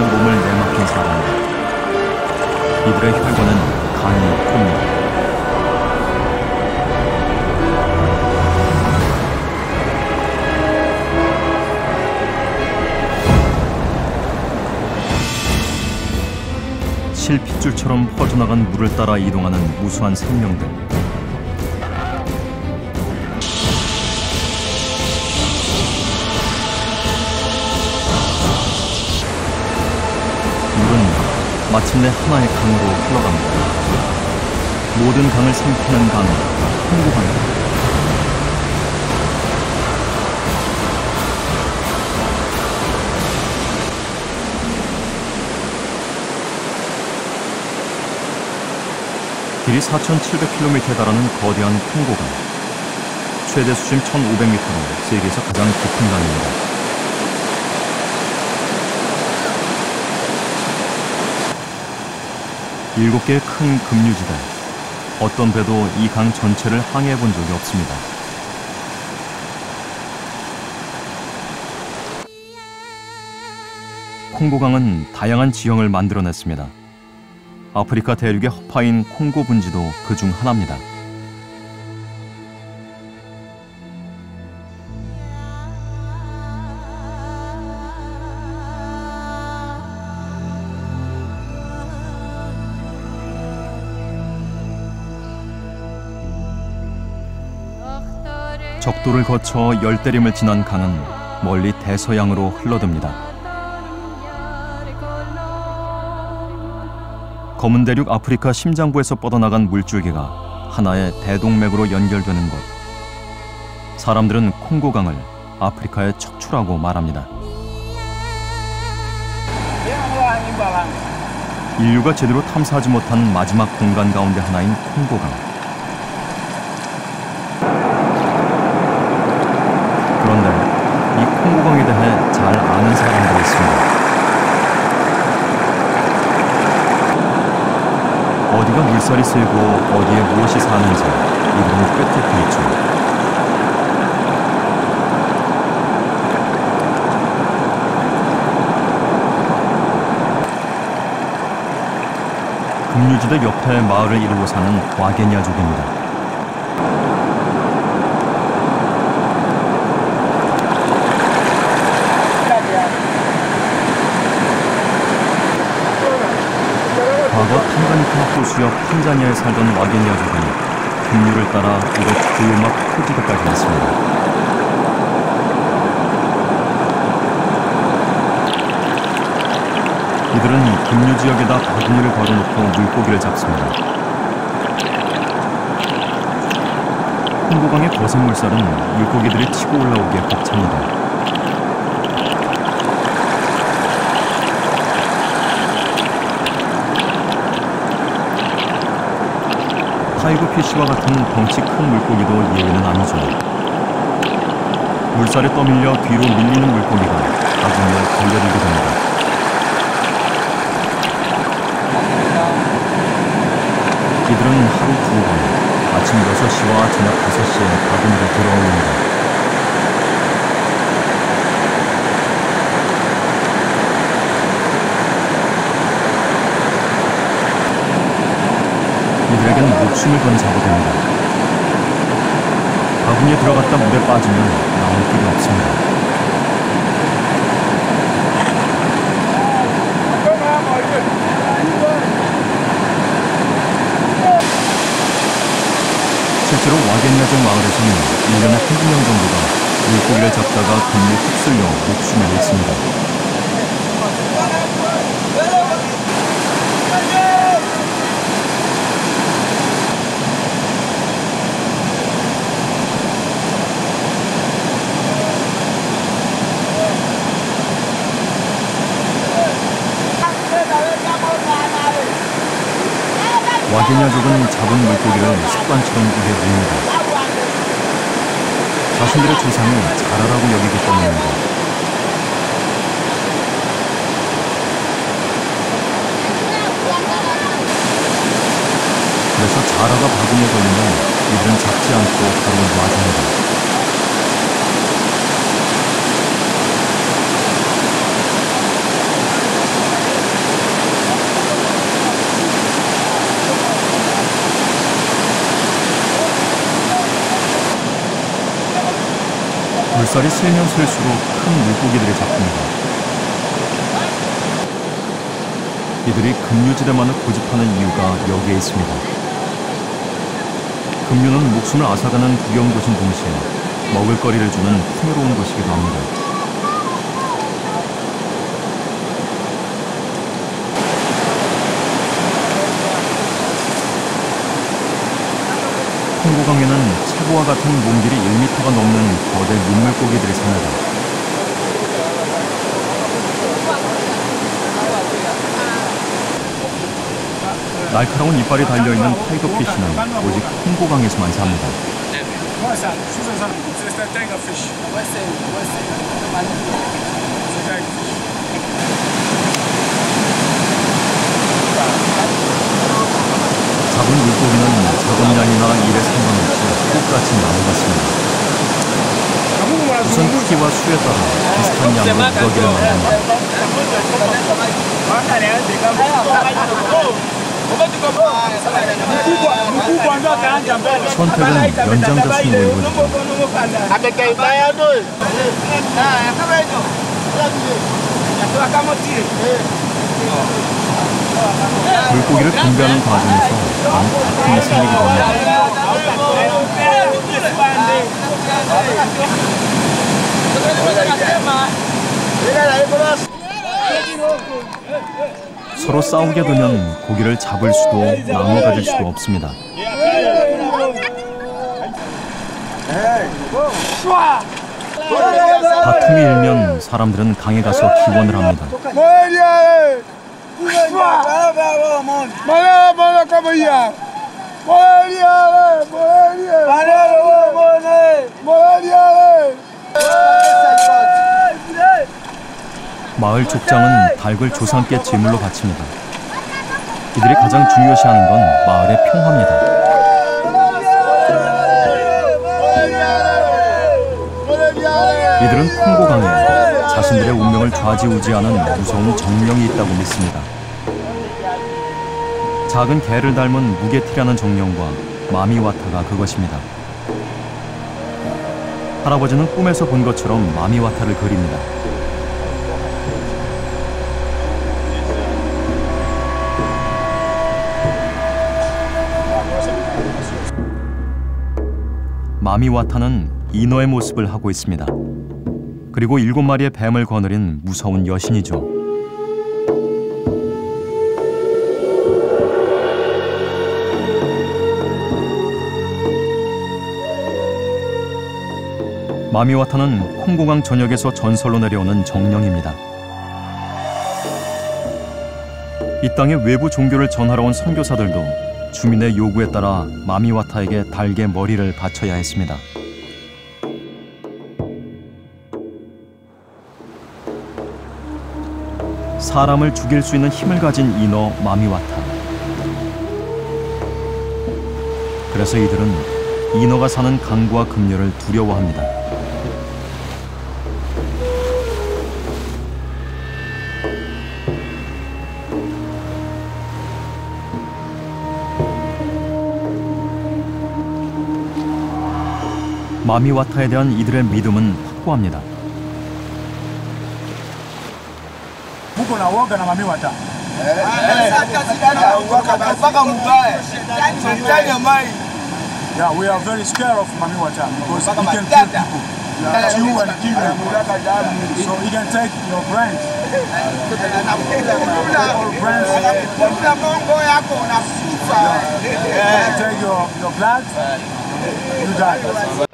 몸을 내맡긴 사람들. 이들의 혈관은 강이 큽니다. 실핏줄처럼 퍼져나간 물을 따라 이동하는 무수한 생명들. 물은 마침내 하나의 강으로 흘러갑니다. 모든 강을 삼키는 강, 홍고강입니다. 길이 4,700km에 달하는 거대한 콩고강. 최대 수심 1,500m로 세계에서 가장 깊은 강입니다. 일곱 개의 큰 급류지대. 어떤 배도 이 강 전체를 항해해 본 적이 없습니다. 콩고강은 다양한 지형을 만들어냈습니다. 아프리카 대륙의 허파인 콩고 분지도 그중 하나입니다. 적도를 거쳐 열대림을 지난 강은 멀리 대서양으로 흘러듭니다. 검은 대륙 아프리카 심장부에서 뻗어나간 물줄기가 하나의 대동맥으로 연결되는 곳. 사람들은 콩고강을 아프리카의 척추라고 말합니다. 인류가 제대로 탐사하지 못한 마지막 공간 가운데 하나인 콩고강. 그런데 이 콩고강에 대해 잘 아는 사람들이 있습니다. 어디가 물살이 세고 어디에 무엇이 사는지 이들은 꿰뚫고 있죠. 급류지대 옆에 마을을 이루고 사는 와게냐족입니다. 과거 탄가니카 호수옆 탄자니아에 살던 와게냐족은 급류를 따라 이곳 구유막 토지대까지 왔습니다. 이들은 급류 지역에다 바구니를 걸어놓고 물고기를 잡습니다. 콩고강의 거센 물살은 물고기들이 치고 올라오기에 벅찹니다. 타이거 피쉬와 같은 덩치 큰 물고기도 예외는 아니죠. 물살에 떠밀려 뒤로 밀리는 물고기가 바구니에 걸려들게 됩니다. 이들은 하루 2번, 아침 6시와 저녁 5시에 바구니를 들어올립니다. 이들에겐 목숨을 건 작업입니다. 바구니에 들어갔다 물에 빠지면 나올 길이 없습니다. 실제로 와겐야족 마을에서는 1년에 한두 명 정도가 물고기를 잡다가 급류에 휩쓸려 목숨을 잃습니다. 와게냐족은 잡은 물고기를 습관처럼 입에 물립니다. 자신들의 조상을 자라라고 여기기 때문입니다. 그래서 자라가 바구니에 걸리면 이들은 잡지 않고 바로 놔줍니다. 물살이 세면 셀수록 큰 물고기들이 잡힙니다. 이들이 급류지대만을 고집하는 이유가 여기에 있습니다. 급류는 목숨을 앗아가는 두려운 곳인 동시에 먹을거리를 주는 풍요로운 곳이기도 합니다. 홍고강에는 체고와 같은 몸길이 1m가 넘는 거대 민물고기들이 삽니다. 날카로운 이빨이 달려있는 타이거피쉬는 오직 홍고강에서만 삽니다. 작은 물고기는 작업량이나 일에 상관없이 똑같이 나눠봤습니다. 우선 크기와 수에 따라 비슷한 양으로 무더기를 만듭니다. 선택은 연장자 수로 이루어지죠. 물고기를 분배하는 과정에서 다툼이 생기기도 합니다. 서로 싸우게 되면 고기를 잡을 수도 나눠 가질 수도 없습니다. 다툼이 일면 사람들은 강에 가서 기원을 합니다. 마을 족장은 닭을 조상께 제물로 바칩니다. 이들이 가장 중요시하는 건 마을의 평화입니다. 이들은 홍고강에 자신들의 운명을 좌지우지하는 무서운 정령이 있다고 믿습니다. 작은 개를 닮은 무게티라는 정령과 마미와타가 그것입니다. 할아버지는 꿈에서 본 것처럼 마미와타를 그립니다. 마미와타는 인어의 모습을 하고 있습니다. 그리고 7마리의 뱀을 거느린 무서운 여신이죠. 마미와타는 홍고강 전역에서 전설로 내려오는 정령입니다. 이 땅의 외부 종교를 전하러 온 선교사들도 주민의 요구에 따라 마미와타에게 닭의 머리를 바쳐야 했습니다. 사람을 죽일 수 있는 힘을 가진 인어 마미와타. 그래서 이들은 인어가 사는 강과 급류를 두려워합니다. 마미와타에 대한 이들의 믿음은 확고합니다. Yeah, we are very scared of Mamiwata because he can kill people. You and kill them. So he can take your brains. All brains. Take your blood. You die.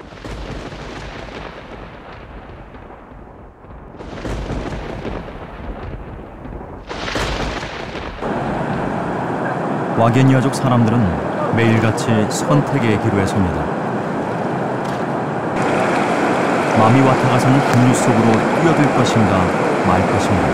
와게니아족 사람들은 매일같이 선택의 기로에 섭니다. 마미와타가 사는 급류 속으로 뛰어들 것인가 말 것인가.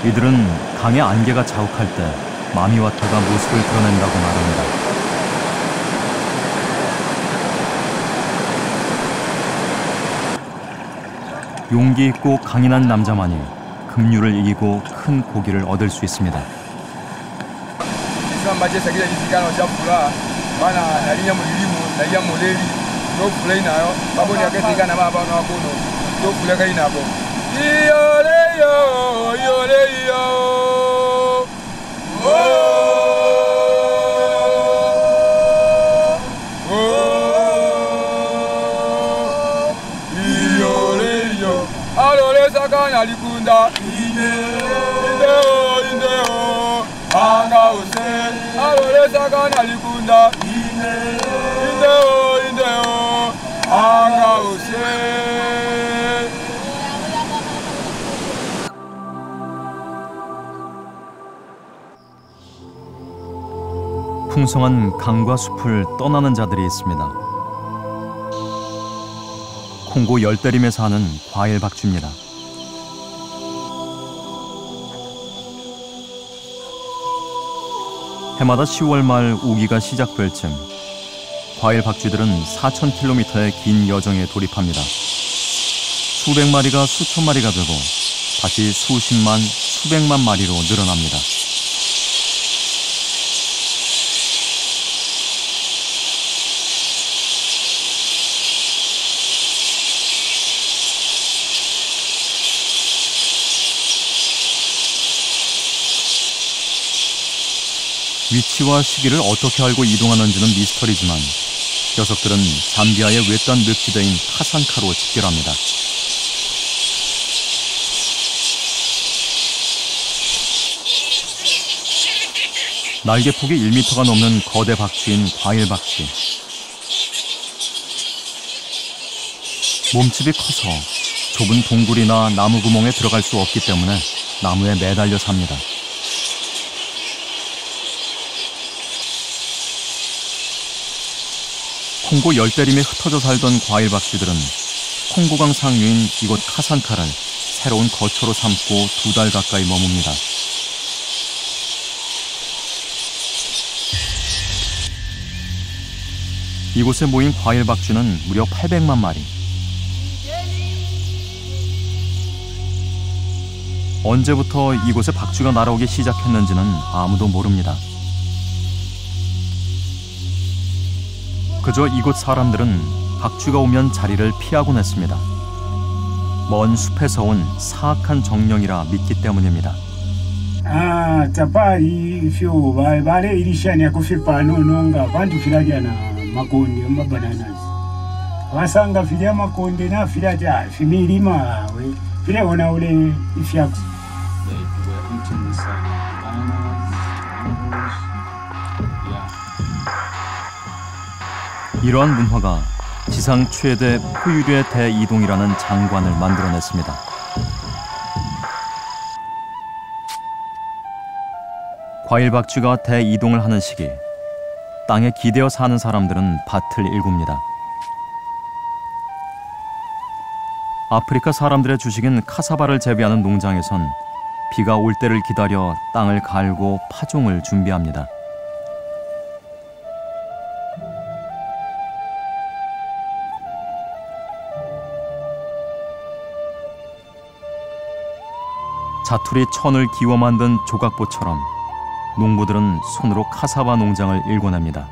이들은 강의 안개가 자욱할 때 마미와타가 모습을 드러낸다고 말합니다. 용기 있고 강인한 남자만이 급류를 이기고 큰 고기를 얻을 수 있습니다. 아리군다 인데요 반가우세 아로레 사간 아리군다 인데요 반가우세. 풍성한 강과 숲을 떠나는 자들이 있습니다. 콩고 열대림에 사는 과일박쥐입니다. 해마다 10월 말 우기가 시작될 쯤 과일박쥐들은 4,000km의 긴 여정에 돌입합니다. 수백 마리가 수천 마리가 되고 다시 수십만, 수백만 마리로 늘어납니다. 위치와 시기를 어떻게 알고 이동하는지는 미스터리지만 녀석들은 잠비아의 외딴 늪지대인 카산카로 집결합니다. 날개폭이 1m가 넘는 거대 박쥐인 과일박쥐. 몸집이 커서 좁은 동굴이나 나무 구멍에 들어갈 수 없기 때문에 나무에 매달려 삽니다. 콩고 열대림에 흩어져 살던 과일박쥐들은 콩고강 상류인 이곳 카산카를 새로운 거처로 삼고 2달 가까이 머뭅니다. 이곳에 모인 과일박쥐는 무려 800만 마리. 언제부터 이곳에 박쥐가 날아오기 시작했는지는 아무도 모릅니다. 그저 이곳 사람들은 박쥐가 오면 자리를 피하곤 했습니다. 먼 숲에서 온 사악한 정령이라 믿기 때문입니다. Tapari fyo bale ilishania kufipa nonga bantu filajana makonde mabananas. Wasanga filia makonde na filaja fimilima we file ona ule ifyaku. 이러한 문화가 지상 최대 포유류의 대이동이라는 장관을 만들어냈습니다. 과일박쥐가 대이동을 하는 시기, 땅에 기대어 사는 사람들은 밭을 일굽니다. 아프리카 사람들의 주식인 카사바를 재배하는 농장에선 비가 올 때를 기다려 땅을 갈고 파종을 준비합니다. 자투리 천을 기워 만든 조각보처럼 농부들은 손으로 카사바 농장을 일궈냅니다.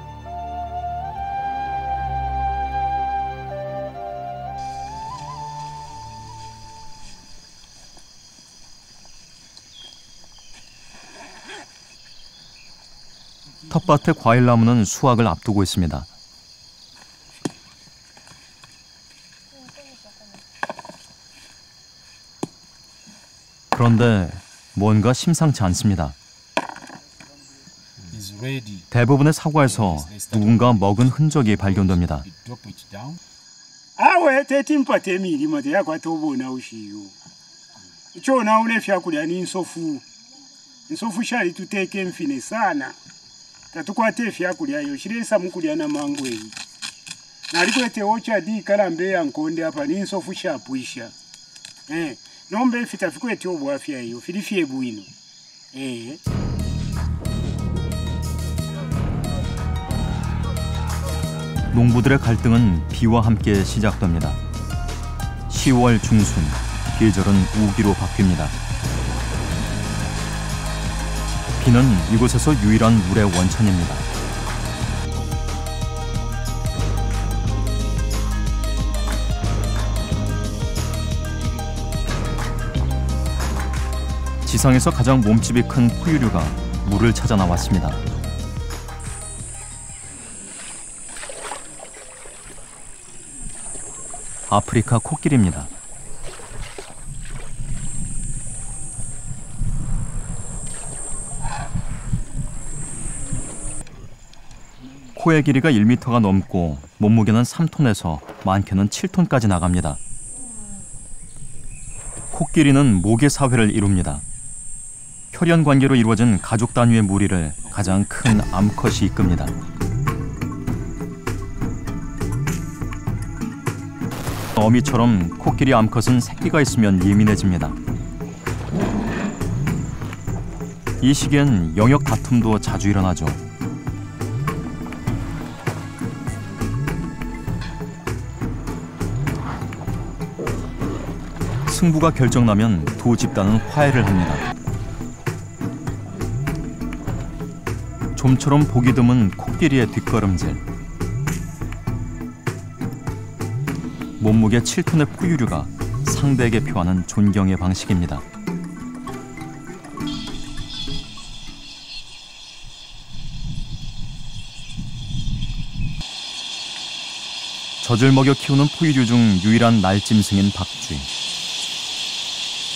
텃밭의 과일나무는 수확을 앞두고 있습니다. 그런데 뭔가 심상치 않습니다. 대부분의 사과에서 누군가 먹은 흔적이 발견됩니다. Awe tetimpate milimo teyakwatobona ushiyo. Chona ule fyakulya ni nsofu. Nsofu shali tuteke mfine sana. Tatukwate fyakulya yo shiresa mukulya na mangwe. Nalikwete ocha di kalambe yankonde apa ni nsofu shapwisha. Nombe fitafikwete obwafya yo filifye bwino. 농부들의 갈등은 비와 함께 시작됩니다. 10월 중순 계절은 우기로 바뀝니다. 비는 이곳에서 유일한 물의 원천입니다. 지상에서 가장 몸집이 큰 포유류가 물을 찾아 나왔습니다. 아프리카 코끼리입니다. 코의 길이가 1m가 넘고 몸무게는 3톤에서 많게는 7톤까지 나갑니다. 코끼리는 모계 사회를 이룹니다. 혈연 관계로 이루어진 가족 단위의 무리를 가장 큰 암컷이 이끕니다. 어미처럼 코끼리 암컷은 새끼가 있으면 예민해집니다. 이 시기엔 영역 다툼도 자주 일어나죠. 승부가 결정나면 두 집단은 화해를 합니다. 좀처럼 보기 드문 코끼리의 뒷걸음질. 몸무게 7톤의 포유류가 상대에게 표하는 존경의 방식입니다. 젖을 먹여 키우는 포유류 중 유일한 날짐승인 박쥐.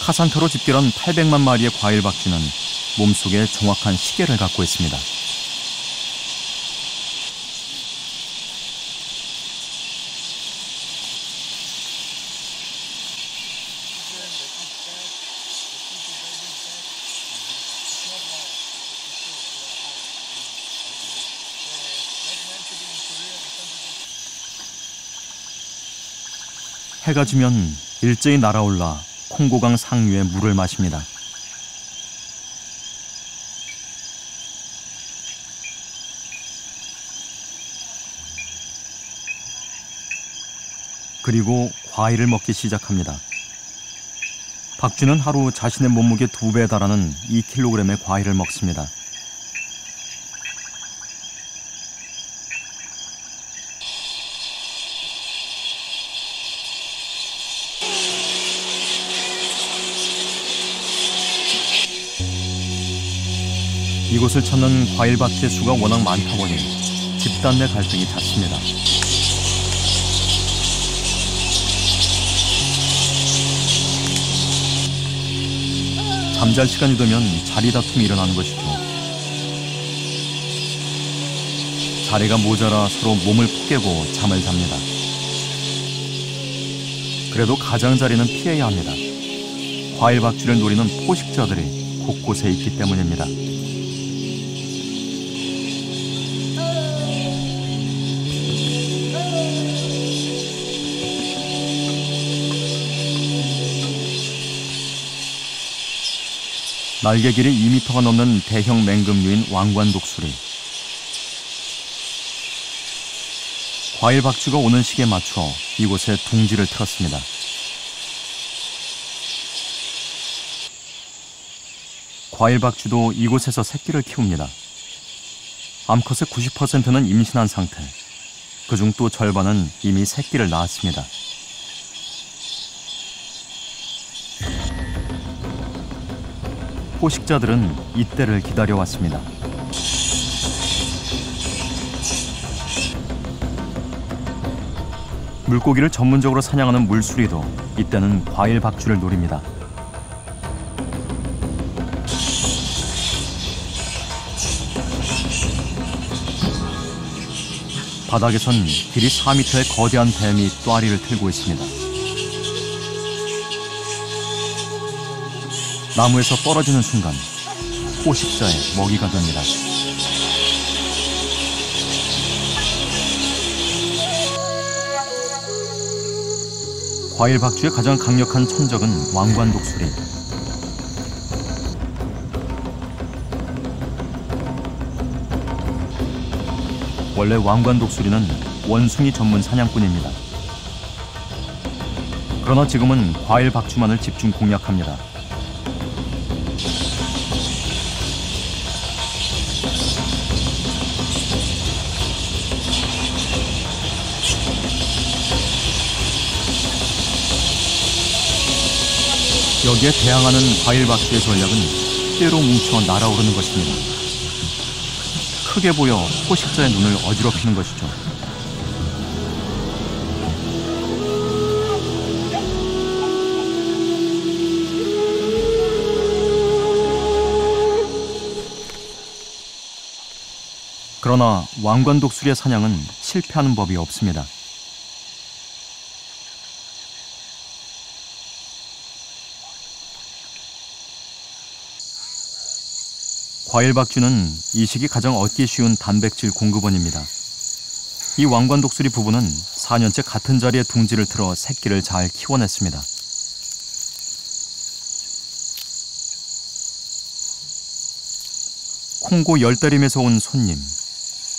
카산타로 집결한 800만 마리의 과일 박쥐는 몸속에 정확한 시계를 갖고 있습니다. 해가 지면 일제히 날아올라 콩고강 상류에 물을 마십니다. 그리고 과일을 먹기 시작합니다. 박쥐는 하루 자신의 몸무게 2배에 달하는 2kg의 과일을 먹습니다. 이곳을 찾는 과일 박쥐의 수가 워낙 많다 보니 집단 내 갈등이 잦습니다. 잠잘 시간이 되면 자리 다툼이 일어나는 것이죠. 자리가 모자라 서로 몸을 푸개고 잠을 잡니다. 그래도 가장자리는 피해야 합니다. 과일 박쥐를 노리는 포식자들이 곳곳에 있기 때문입니다. 날개 길이 2m가 넘는 대형 맹금류인 왕관독수리. 과일 박쥐가 오는 시기에 맞춰 이곳에 둥지를 틀었습니다. 과일 박쥐도 이곳에서 새끼를 키웁니다. 암컷의 90%는 임신한 상태. 그중 또 절반은 이미 새끼를 낳았습니다. 포식자들은 이때를 기다려왔습니다. 물고기를 전문적으로 사냥하는 물수리도 이때는 과일 박쥐를 노립니다. 바닥에선 길이 4m의 거대한 뱀이 또아리를 틀고 있습니다. 나무에서 떨어지는 순간 포식자의 먹이가 됩니다. 과일 박쥐의 가장 강력한 천적은 왕관독수리. 원래 왕관독수리는 원숭이 전문 사냥꾼입니다. 그러나 지금은 과일 박쥐만을 집중 공략합니다. 여기에 대항하는 과일 박쥐의 전략은 떼로 뭉쳐 날아오르는 것입니다. 크게 보여 포식자의 눈을 어지럽히는 것이죠. 그러나 왕관독수리의 사냥은 실패하는 법이 없습니다. 과일 박쥐는 이 시기 가장 얻기 쉬운 단백질 공급원입니다. 이 왕관독수리 부부는 4년째 같은 자리에 둥지를 틀어 새끼를 잘 키워냈습니다. 콩고 열대림에서 온 손님.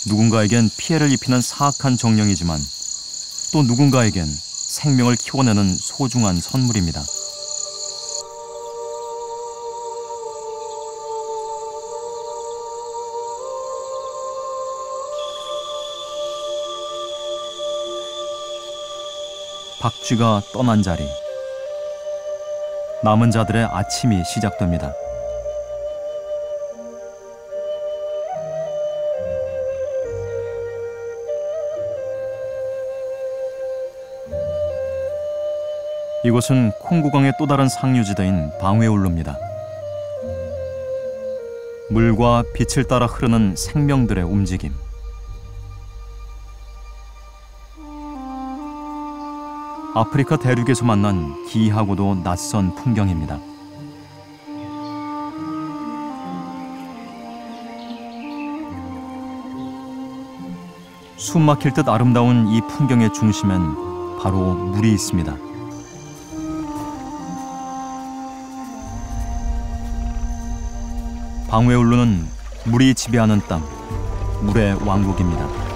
누군가에겐 피해를 입히는 사악한 정령이지만 또 누군가에겐 생명을 키워내는 소중한 선물입니다. 박쥐가 떠난 자리. 남은 자들의 아침이 시작됩니다. 이곳은 콩고강의 또 다른 상류지대인 방회울루입니다. 물과 빛을 따라 흐르는 생명들의 움직임. 아프리카 대륙에서 만난 기이하고도 낯선 풍경입니다. 숨 막힐 듯 아름다운 이 풍경의 중심엔 바로 물이 있습니다. 방회울루는 물이 지배하는 땅, 물의 왕국입니다.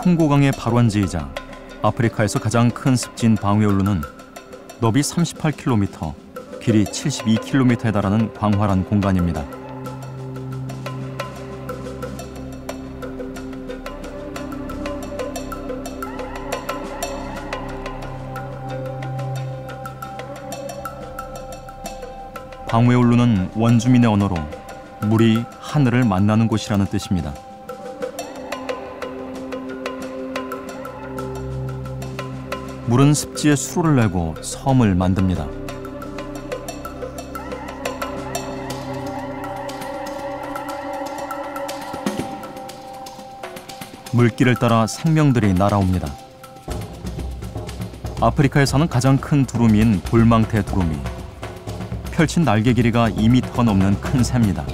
콩고강의 발원지이자 아프리카에서 가장 큰 습지인 방회울루는 너비 38km, 길이 72km에 달하는 광활한 공간입니다. 방회울루는 원주민의 언어로 물이 하늘을 만나는 곳이라는 뜻입니다. 물은 습지에 수로를 내고 섬을 만듭니다. 물길을 따라 생명들이 날아옵니다. 아프리카에 사는 가장 큰 두루미인 볼망태 두루미. 펼친 날개 길이가 2m 넘는 큰 새입니다.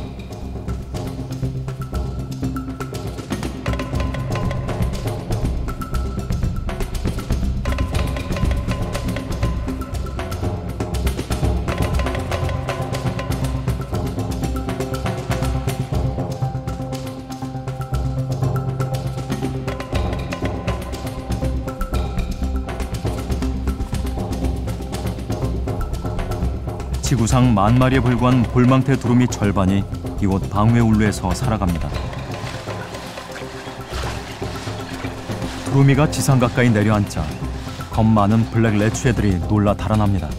지구상 10,000마리에 불과한 볼망태 두루미 절반이 이곳 방회울루에서 살아갑니다. 두루미가 지상 가까이 내려앉자 겁 많은 블랙 레추애들이 놀라 달아납니다.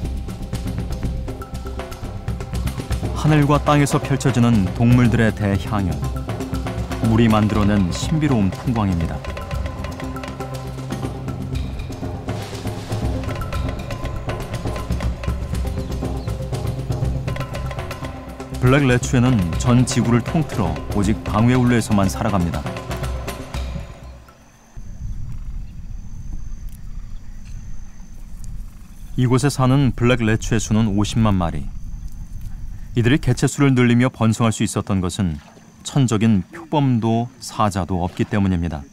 하늘과 땅에서 펼쳐지는 동물들의 대향연. 물이 만들어낸 신비로운 풍광입니다. 블랙 레추에는 전 지구를 통틀어 오직 방웨울루에서만 살아갑니다. 이곳에 사는 블랙 레추의 수는 50만 마리. 이들이 개체수를 늘리며 번성할 수 있었던 것은 천적인 표범도 사자도 없기 때문입니다.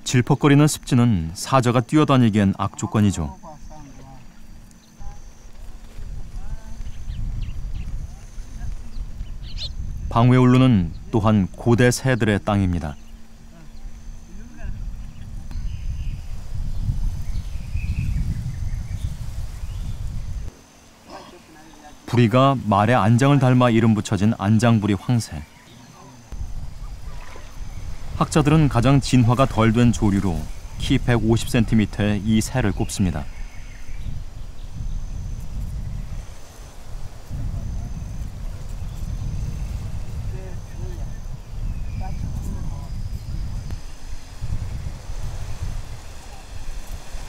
질퍽거리는 습지는 사자가 뛰어다니기엔 악조건이죠. 방웨울루는 또한 고대 새들의 땅입니다. 부리가 말의 안장을 닮아 이름 붙여진 안장부리 황새. 학자들은 가장 진화가 덜 된 조류로 키 150cm의 이 새를 꼽습니다.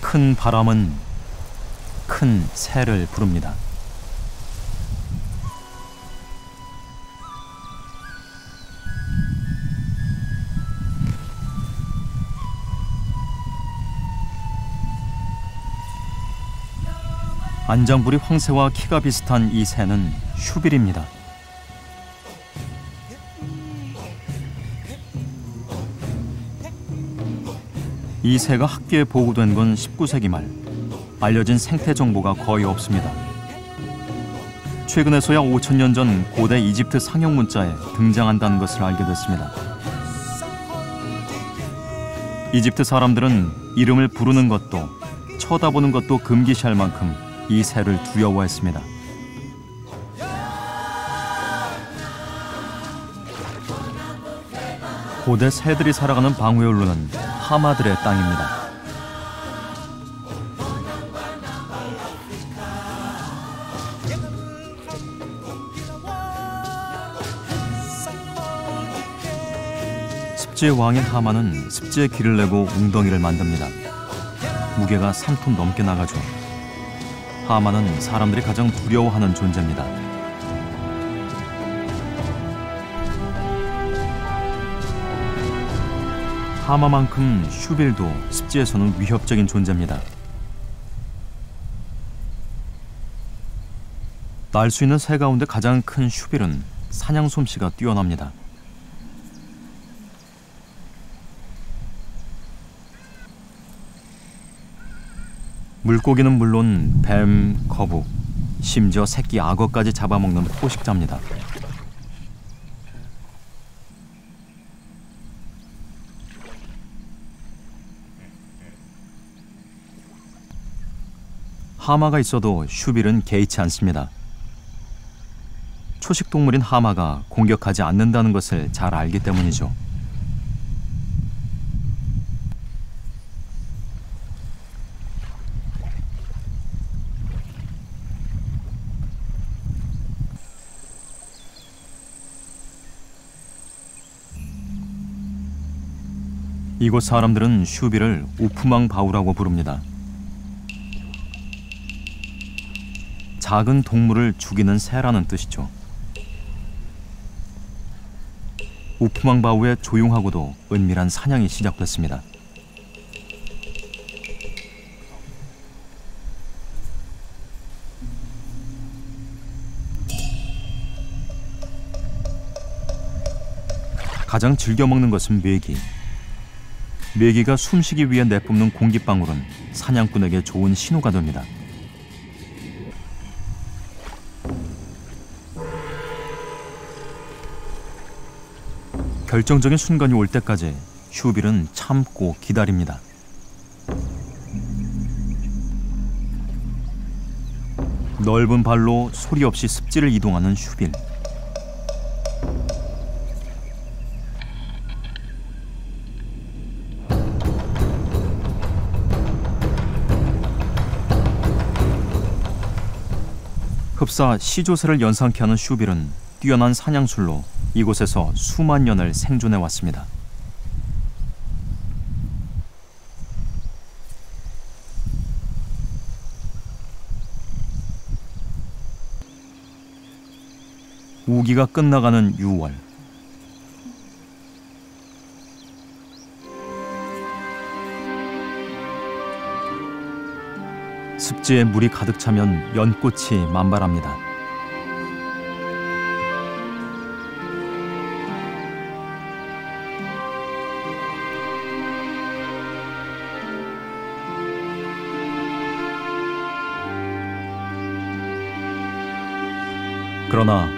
큰 바람은 큰 새를 부릅니다. 안장부리 황새와 키가 비슷한 이 새는 슈빌입니다. 이 새가 학계에 보고된 건 19세기 말. 알려진 생태 정보가 거의 없습니다. 최근에서야 5,000년 전 고대 이집트 상형 문자에 등장한다는 것을 알게 됐습니다. 이집트 사람들은 이름을 부르는 것도 쳐다보는 것도 금기시할 만큼 이 새를 두려워했습니다. 고대 새들이 살아가는 방웨울루는 하마들의 땅입니다. 습지의 왕인 하마는 습지에 길을 내고 웅덩이를 만듭니다. 무게가 3톤 넘게 나가죠. 하마는 사람들이 가장 두려워하는 존재입니다. 하마만큼 슈빌도 습지에서는 위협적인 존재입니다. 날 수 있는 새 가운데 가장 큰 슈빌은 사냥 솜씨가 뛰어납니다. 물고기는 물론 뱀, 거북, 심지어 새끼 악어까지 잡아먹는 포식자입니다. 하마가 있어도 슈빌은 개의치 않습니다. 초식동물인 하마가 공격하지 않는다는 것을 잘 알기 때문이죠. 이곳 사람들은 슈빌을 우프망 바우라고 부릅니다. 작은 동물을 죽이는 새라는 뜻이죠. 우프망 바우의 조용하고도 은밀한 사냥이 시작됐습니다. 가장 즐겨 먹는 것은 메기. 메기가 숨쉬기 위해 내뿜는 공기방울은 사냥꾼에게 좋은 신호가 됩니다. 결정적인 순간이 올 때까지 슈빌은 참고 기다립니다. 넓은 발로 소리 없이 습지를 이동하는 슈빌. 흡사 시조새를 연상케 하는 슈빌은 뛰어난 사냥술로 이곳에서 수만 년을 생존해 왔습니다. 우기가 끝나가는 6월. 습지에 물이 가득 차면 연꽃이 만발합니다. 그러나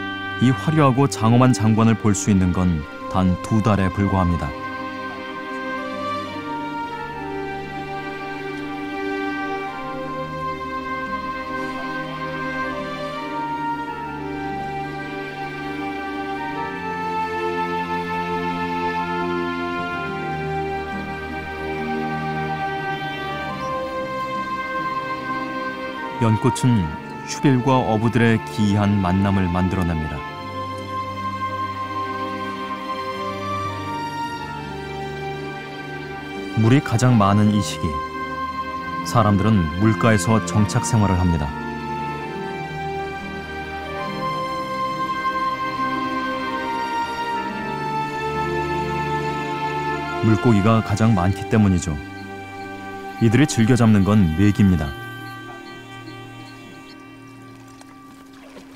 이 화려하고 장엄한 장관을 볼 수 있는 건 단 2달에 불과합니다. 연꽃은 슈빌과 어부들의 기이한 만남을 만들어냅니다. 물이 가장 많은 이 시기, 사람들은 물가에서 정착 생활을 합니다. 물고기가 가장 많기 때문이죠. 이들이 즐겨 잡는 건 메기입니다.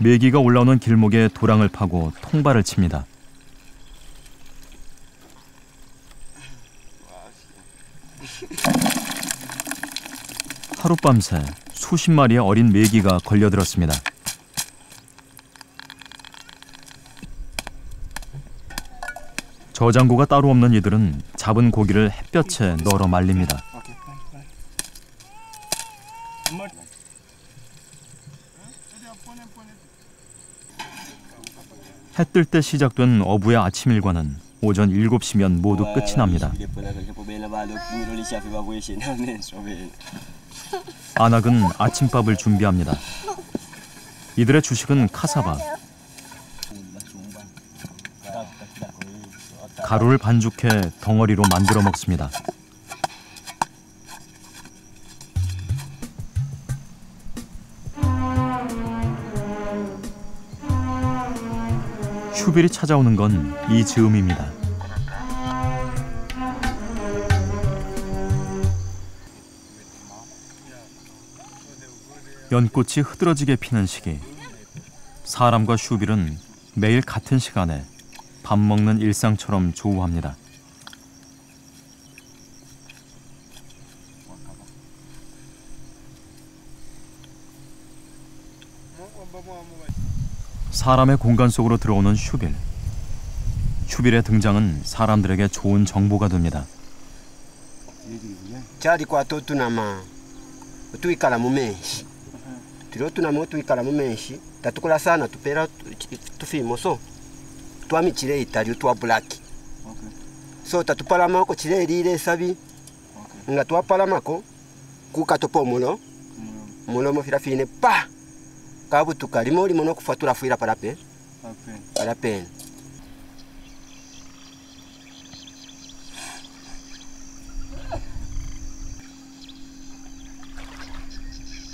메기가 올라오는 길목에 도랑을 파고 통발을 칩니다. 하룻밤새 수십 마리의 어린 메기가 걸려들었습니다. 저장고가 따로 없는 이들은 잡은 고기를 햇볕에 널어 말립니다. 해 뜰 때 시작된 어부의 아침 일과는 오전 7시면 모두 끝이 납니다. 아낙은 아침밥을 준비합니다. 이들의 주식은 카사바. 가루를 반죽해 덩어리로 만들어 먹습니다. 슈빌이 찾아오는 건 이 즈음입니다. 연꽃이 흐드러지게 피는 시기, 사람과 슈빌은 매일 같은 시간에 밥 먹는 일상처럼 조우합니다. 사람의 공간 속으로 들어오는 슈빌. 슈빌의 등장은 사람들에게 좋은 정보가 됩니다.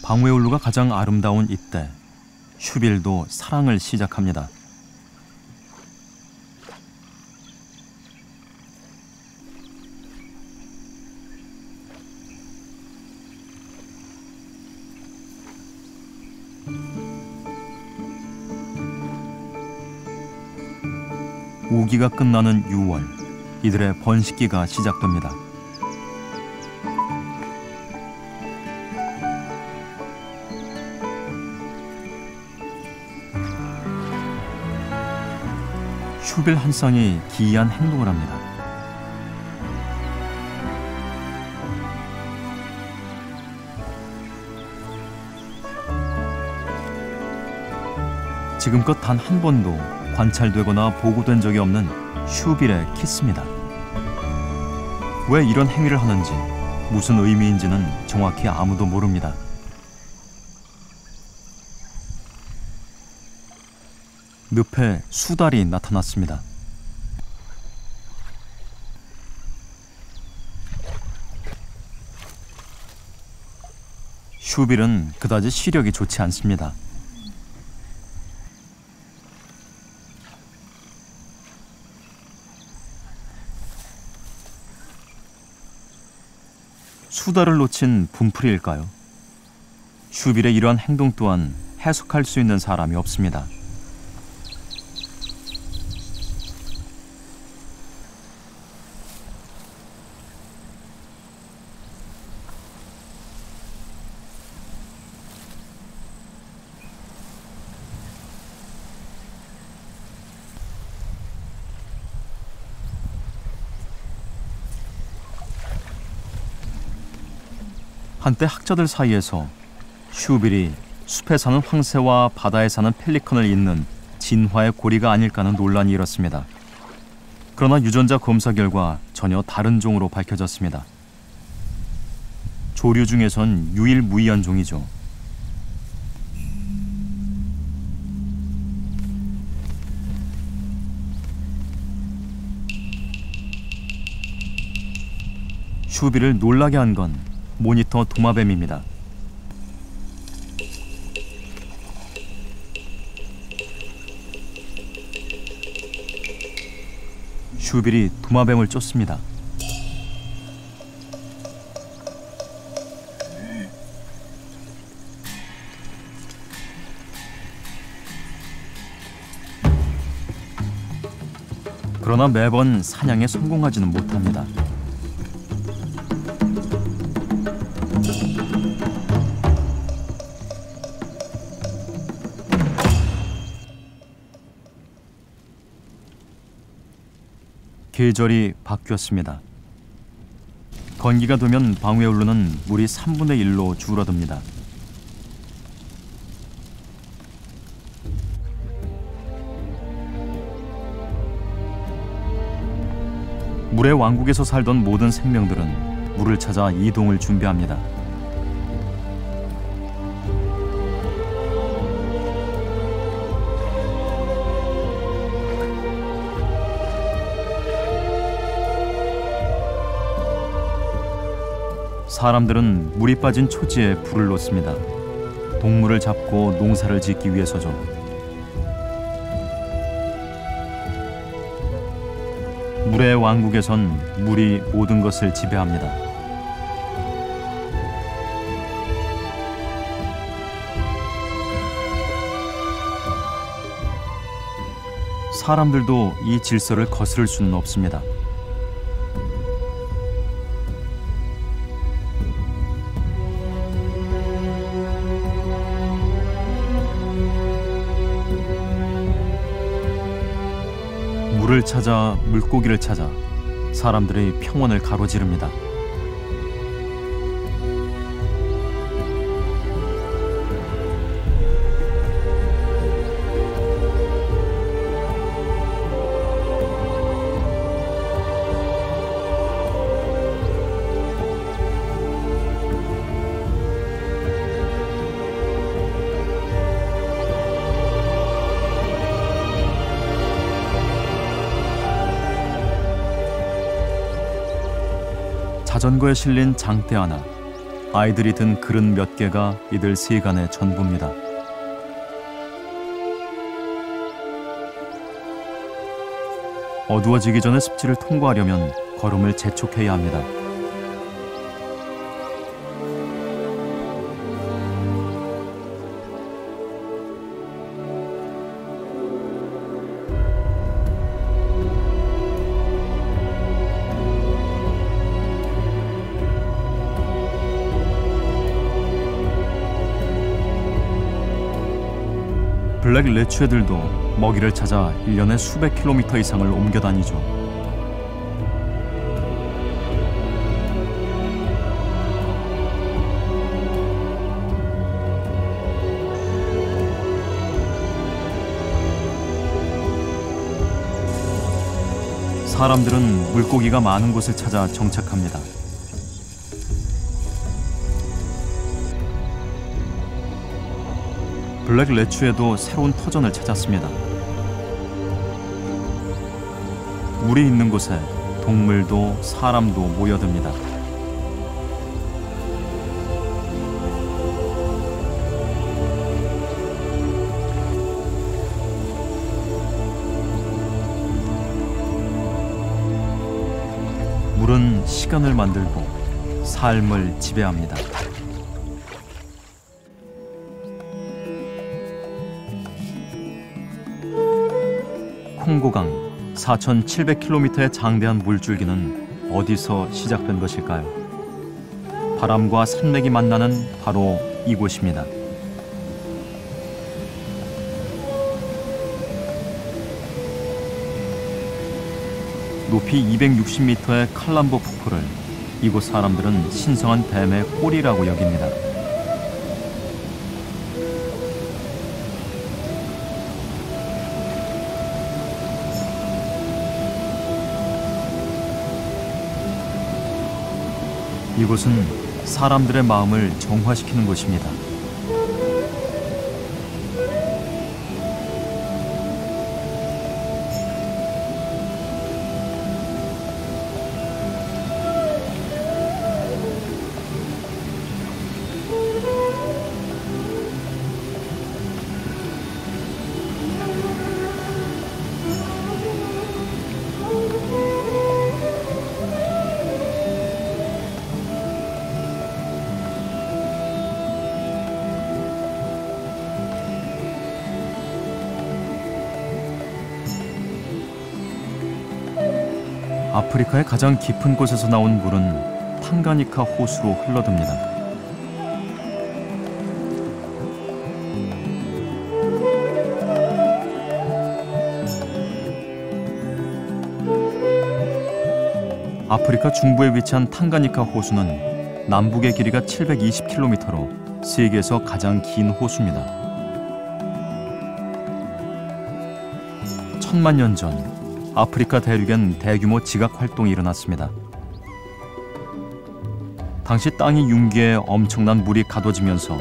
방웨울루가 가장 아름다운 이때, 슈빌도 사랑을 시작합니다. 우기가 끝나는 6월, 이들의 번식기가 시작됩니다. 슈빌 한 쌍이 기이한 행동을 합니다. 지금껏 단 한 번도 관찰되거나 보고된 적이 없는 슈빌의 키스입니다. 왜 이런 행위를 하는지, 무슨 의미인지는 정확히 아무도 모릅니다. 늪에 수달이 나타났습니다. 슈빌은 그다지 시력이 좋지 않습니다. 수달을 놓친 분풀이일까요? 슈빌의 이러한 행동 또한 해석할 수 있는 사람이 없습니다. 한때 학자들 사이에서 슈빌이 숲에 사는 황새와 바다에 사는 펠리컨을 잇는 진화의 고리가 아닐까 하는 논란이 일었습니다. 그러나 유전자 검사 결과 전혀 다른 종으로 밝혀졌습니다. 조류 중에선 유일무이한 종이죠. 슈빌을 놀라게 한 건 모니터 도마뱀입니다. 슈빌이 도마뱀을 쫓습니다. 그러나 매번 사냥에 성공하지는 못합니다. 계절이 바뀌었습니다. 건기가 되면 방웨울루는 물이 3분의 1로 줄어듭니다. 물의 왕국에서 살던 모든 생명들은 물을 찾아 이동을 준비합니다. 사람들은 물이 빠진 초지에 불을 놓습니다. 동물을 잡고 농사를 짓기 위해서죠. 물의 왕국에선 물이 모든 것을 지배합니다. 사람들도 이 질서를 거스를 수는 없습니다. 물을 찾아 물고기를 찾아 사람들의 평원을 가로지릅니다. 자전거에 실린 장대 하나, 아이들이 든 그릇 몇 개가 이들 세간의 전부입니다. 어두워지기 전에 습지를 통과하려면 걸음을 재촉해야 합니다. 블랙 레츄애들도 먹이를 찾아 1년에 수백 킬로미터 이상을 옮겨 다니죠. 사람들은 물고기가 많은 곳을 찾아 정착합니다. 블랙 레츄에도 새로운 터전을 찾았습니다. 물이 있는 곳에 동물도 사람도 모여듭니다. 물은 시간을 만들고 삶을 지배합니다. 콩고강 4,700km의 장대한 물줄기는 어디서 시작된 것일까요? 바람과 산맥이 만나는 바로 이곳입니다. 높이 260m의 칼람보 폭포를 이곳 사람들은 신성한 뱀의 꼬리라고 여깁니다. 이곳은 사람들의 마음을 정화시키는 곳입니다. 아프리카의 가장 깊은 곳에서 나온 물은 탕가니카 호수로 흘러듭니다. 아프리카 중부에 위치한 탕가니카 호수는 남북의 길이가 720km로 세계에서 가장 긴 호수입니다. 천만 년 전 아프리카 대륙엔 대규모 지각 활동이 일어났습니다. 당시 땅이 융기에 엄청난 물이 가둬지면서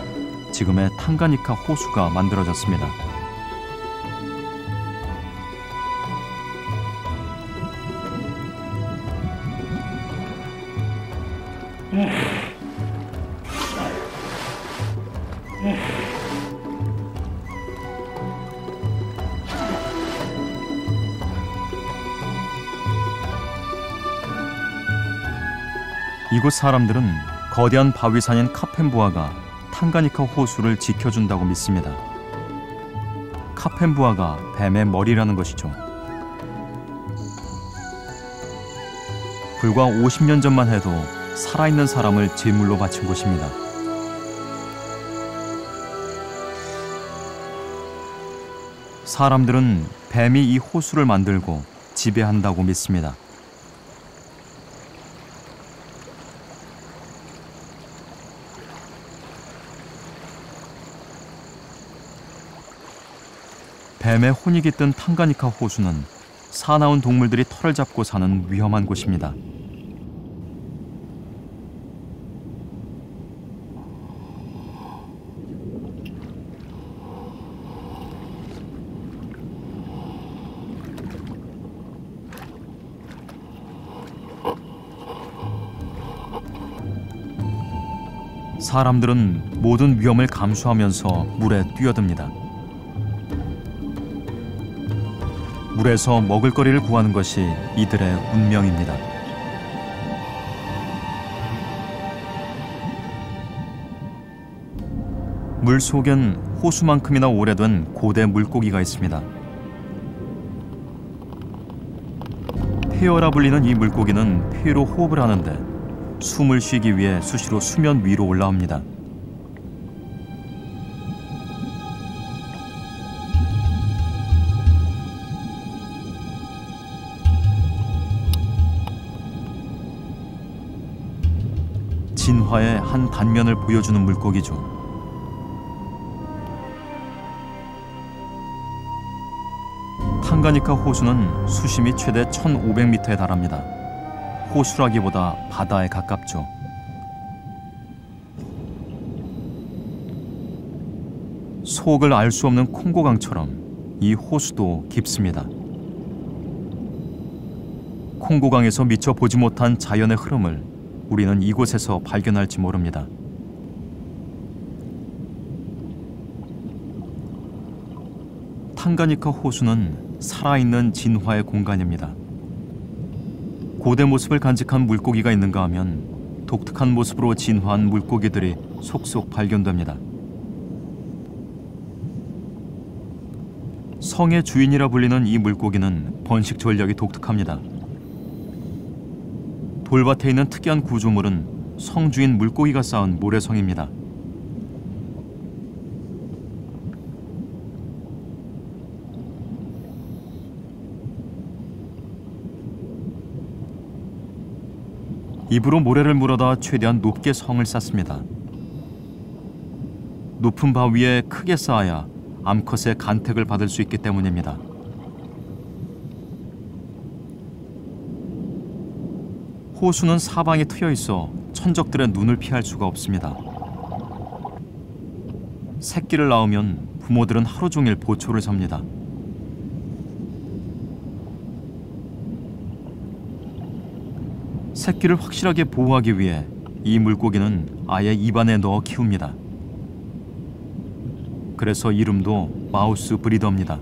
지금의 탕가니카 호수가 만들어졌습니다. 이곳 사람들은 거대한 바위산인 카펜부아가 탕가니카 호수를 지켜준다고 믿습니다. 카펜부아가 뱀의 머리라는 것이죠. 불과 50년 전만 해도 살아있는 사람을 제물로 바친 곳입니다. 사람들은 뱀이 이 호수를 만들고 지배한다고 믿습니다. 뱀의 혼이 깃든 탕가니카 호수는 사나운 동물들이 털을 잡고 사는 위험한 곳입니다. 사람들은 모든 위험을 감수하면서 물에 뛰어듭니다. 물에서 먹을거리를 구하는 것이 이들의 운명입니다. 물 속엔 호수만큼이나 오래된 고대 물고기가 있습니다. 폐어라 불리는 이 물고기는 폐로 호흡을 하는데 숨을 쉬기 위해 수시로 수면 위로 올라옵니다. 진화의 한 단면을 보여주는 물고기죠. 탕가니카 호수는 수심이 최대 1,500m에 달합니다. 호수라기보다 바다에 가깝죠. 속을 알 수 없는 콩고강처럼 이 호수도 깊습니다. 콩고강에서 미처 보지 못한 자연의 흐름을 우리는 이곳에서 발견할지 모릅니다. 탕가니카 호수는 살아있는 진화의 공간입니다. 고대 모습을 간직한 물고기가 있는가 하면 독특한 모습으로 진화한 물고기들이 속속 발견됩니다. 성의 주인이라 불리는 이 물고기는 번식 전략이 독특합니다. 돌밭에 있는 특이한 구조물은 성주인 물고기가 쌓은 모래성입니다. 입으로 모래를 물어다 최대한 높게 성을 쌓습니다. 높은 바위에 크게 쌓아야 암컷의 간택을 받을 수 있기 때문입니다. 호수는 사방에 트여 있어 천적들의 눈을 피할 수가 없습니다. 새끼를 낳으면 부모들은 하루 종일 보초를 섭니다. 새끼를 확실하게 보호하기 위해 이 물고기는 아예 입안에 넣어 키웁니다. 그래서 이름도 마우스 브리더입니다.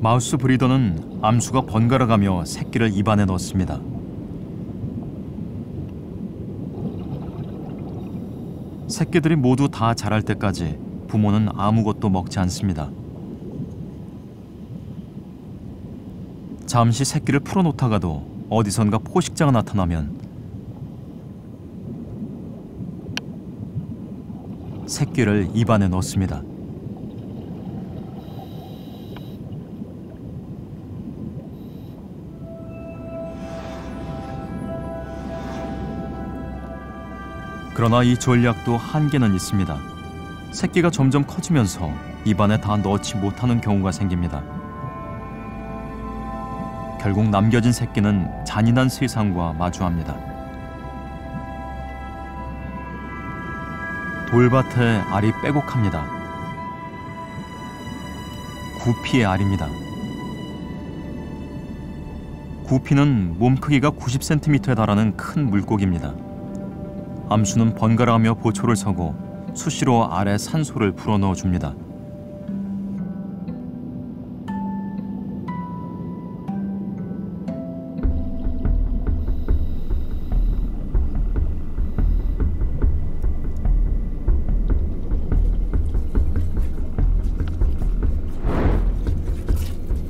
마우스 브리더는 암수가 번갈아가며 새끼를 입안에 넣습니다. 새끼들이 모두 다 자랄 때까지 부모는 아무것도 먹지 않습니다. 잠시 새끼를 풀어놓다가도 어디선가 포식자가 나타나면 새끼를 입안에 넣습니다. 그러나 이 전략도 한계는 있습니다. 새끼가 점점 커지면서 입안에 다 넣지 못하는 경우가 생깁니다. 결국 남겨진 새끼는 잔인한 세상과 마주합니다. 돌밭에 알이 빼곡합니다. 구피의 알입니다. 구피는 몸 크기가 90cm에 달하는 큰 물고기입니다. 암수는 번갈아가며 보초를 서고 수시로 알에 산소를 불어넣어 줍니다.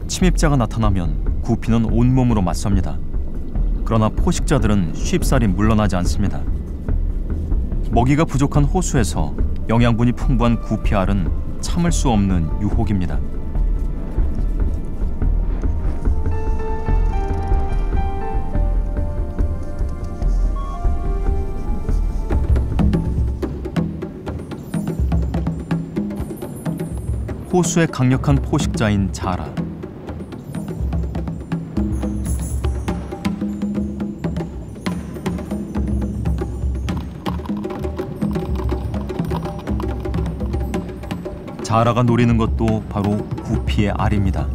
침입자가 나타나면 구피는 온몸으로 맞섭니다. 그러나 포식자들은 쉽사리 물러나지 않습니다. 먹이가 부족한 호수에서 영양분이 풍부한 구피알은 참을 수 없는 유혹입니다. 호수의 강력한 포식자인 자라. 자라가 노리는 것도 바로 구피의 알입니다.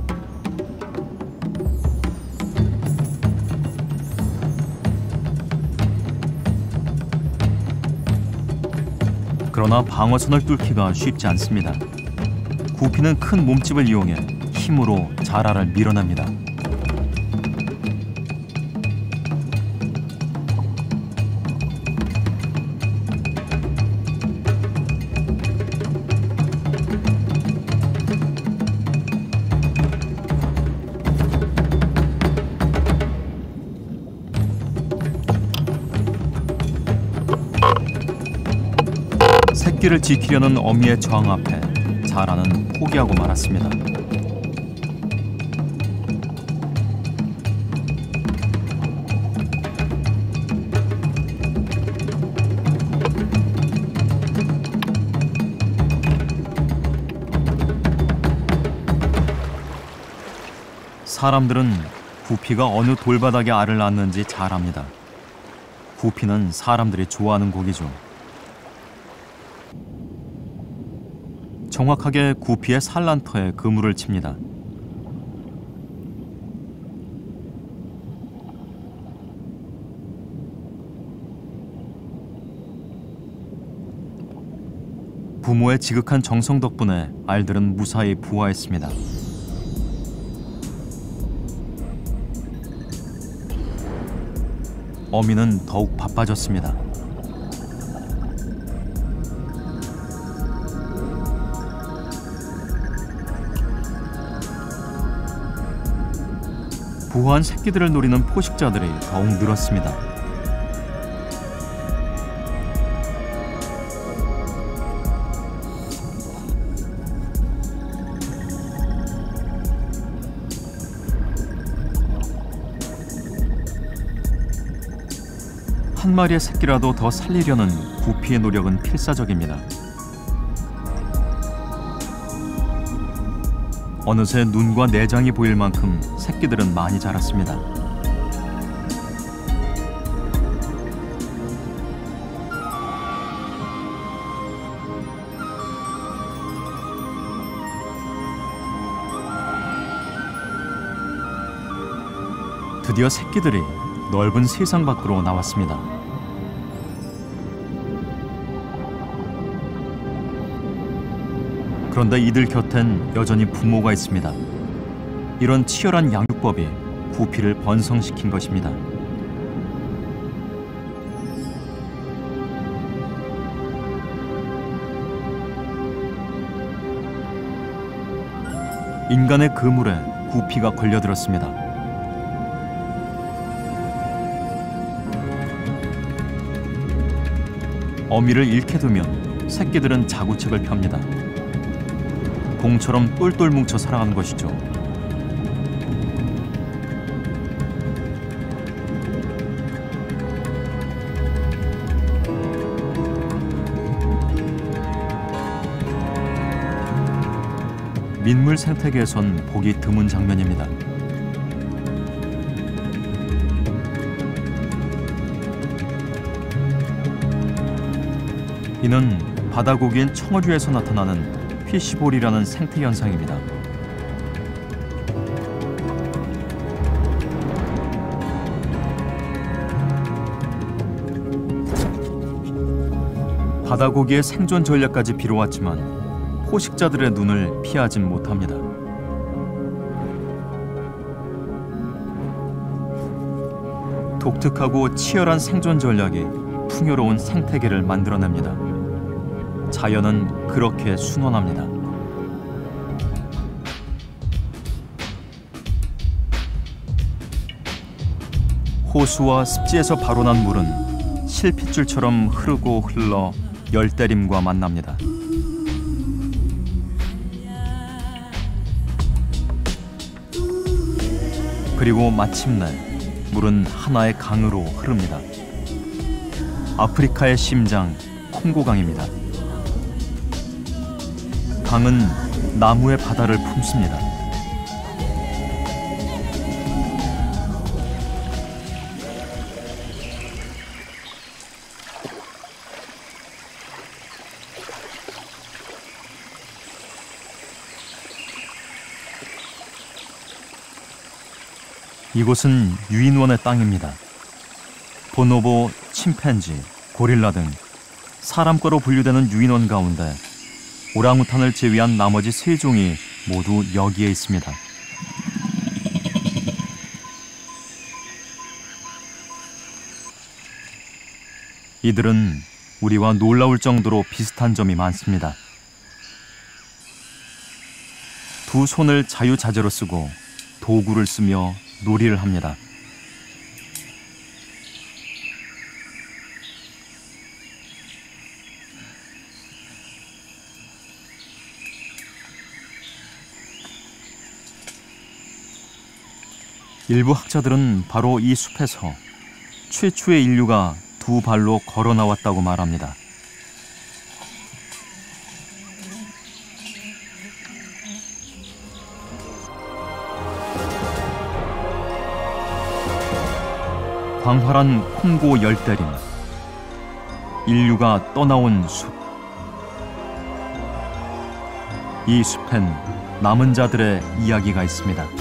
그러나 방어선을 뚫기가 쉽지 않습니다. 구피는 큰 몸집을 이용해 힘으로 자라를 밀어냅니다. 새끼를 지키려는 어미의 저항 앞에 자라는 포기하고 말았습니다. 사람들은 구피가 어느 돌바닥에 알을 낳는지 잘 압니다. 구피는 사람들이 좋아하는 고기죠. 정확하게 구피의 산란터에 그물을 칩니다. 부모의 지극한 정성 덕분에 알들은 무사히 부화했습니다. 어미는 더욱 바빠졌습니다. 부화한 새끼들을 노리는 포식자들이 더욱 늘었습니다. 한 마리의 새끼라도 더 살리려는 구피의 노력은 필사적입니다. 어느새 눈과 내장이 보일 만큼 새끼들은 많이 자랐습니다. 드디어 새끼들이 넓은 세상 밖으로 나왔습니다. 그런데 이들 곁엔 여전히 부모가 있습니다. 이런 치열한 양육법이 구피를 번성시킨 것입니다. 인간의 그물에 구피가 걸려들었습니다. 어미를 잃게 두면 새끼들은 자구책을 펴니다. 공처럼 똘똘 뭉쳐 살아가는 것이죠. 민물 생태계에선 보기 드문 장면입니다. 이는 바다고기인 청어류에서 나타나는 피쉬볼이라는 생태 현상입니다. 바다고기의 생존 전략까지 빌어왔지만 포식자들의 눈을 피하진 못합니다. 독특하고 치열한 생존 전략이 풍요로운 생태계를 만들어냅니다. 자연은 그렇게 순원합니다. 호수와 습지에서 발원한 물은 실핏줄처럼 흐르고 흘러 열대림과 만납니다. 그리고 마침내 물은 하나의 강으로 흐릅니다. 아프리카의 심장, 콩고강입니다. 강은 나무의 바다를 품습니다. 이곳은 유인원의 땅입니다. 보노보, 침팬지, 고릴라 등 사람과로 분류되는 유인원 가운데 오랑우탄을 제외한 나머지 3종이 모두 여기에 있습니다. 이들은 우리와 놀라울 정도로 비슷한 점이 많습니다. 두 손을 자유자재로 쓰고 도구를 쓰며 놀이를 합니다. 일부 학자들은 바로 이 숲에서 최초의 인류가 두 발로 걸어 나왔다고 말합니다. 광활한 콩고 열대림, 인류가 떠나온 숲. 이 숲엔 남은 자들의 이야기가 있습니다.